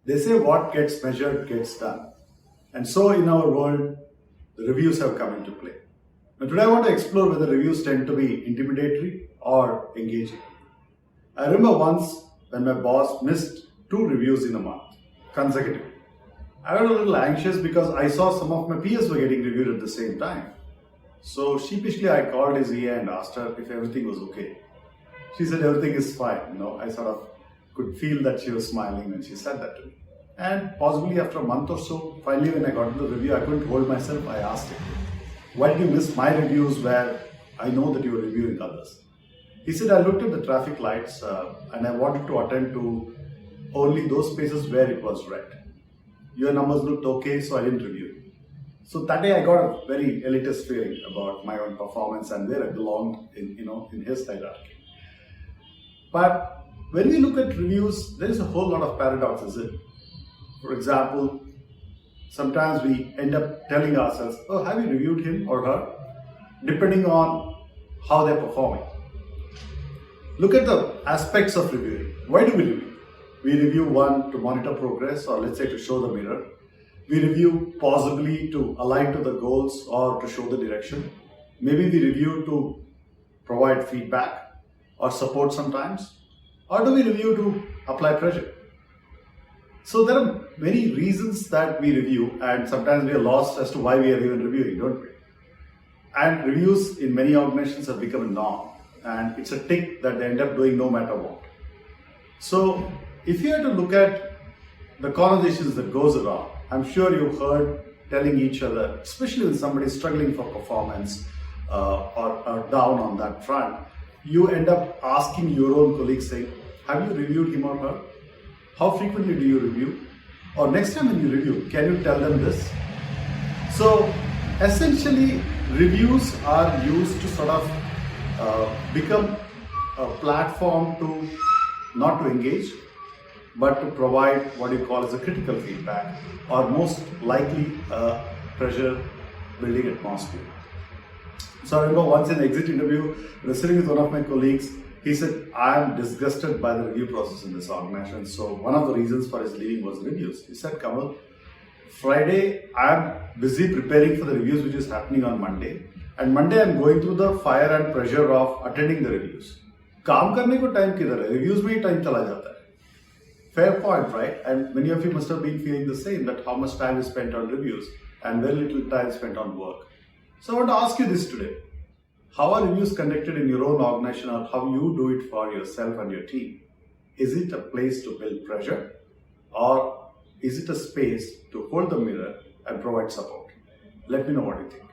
They say what gets measured gets done. And so in our world, the reviews have come into play. Now today I want to explore whether reviews tend to be intimidatory or engaging. I remember once when my boss missed 2 reviews in a month, consecutively. I got a little anxious because I saw some of my peers were getting reviewed at the same time. So sheepishly I called his EA and asked her if everything was okay. She said everything is fine. I sort of could feel that she was smiling when she said that to me. And possibly after a month or so, finally when I got to the review, I couldn't hold myself. I asked him, why did you miss my reviews where I know that you were reviewing others? He said, I looked at the traffic lights and I wanted to attend to only those spaces where it was red. Your numbers looked okay, so I didn't review. So that day I got a very elitist feeling about my own performance and where I belonged in his hierarchy. But when we look at reviews, there is a whole lot of paradoxes in it. For example, sometimes we end up telling ourselves, oh, have you reviewed him or her? Depending on how they're performing. Look at the aspects of reviewing. Why do we review? We review one to monitor progress, or let's say to show the mirror. We review possibly to align to the goals or to show the direction. Maybe we review to provide feedback or support sometimes. Or do we review to apply pressure? So there are many reasons that we review, and sometimes we are lost as to why we are even reviewing, don't we? And reviews in many organizations have become a norm, and it's a tick that they end up doing no matter what. So if you had to look at the conversations that goes around, I'm sure you've heard telling each other, especially when somebody's struggling for performance or down on that front, you end up asking your own colleagues saying, have you reviewed him or her? How frequently do you review? Or next time when you review, can you tell them this? So essentially, reviews are used to sort of become a platform to not to engage, but to provide what you call as a critical feedback, or most likely a pressure building atmosphere. So I remember once in an exit interview, I was sitting with one of my colleagues. He said, I am disgusted by the review process in this organization. So one of the reasons for his leaving was reviews. He said, Kamal, Friday I am busy preparing for the reviews which is happening on Monday. And Monday I am going through the fire and pressure of attending the reviews. काम करने को time किधर है? Reviews में ही time चला जाता है. Fair point, right? And many of you must have been feeling the same, that how much time is spent on reviews and very little time spent on work. So I want to ask you this today. How are reviews conducted in your own organization, or how you do it for yourself and your team? Is it a place to build pressure, or is it a space to hold the mirror and provide support? Let me know what you think.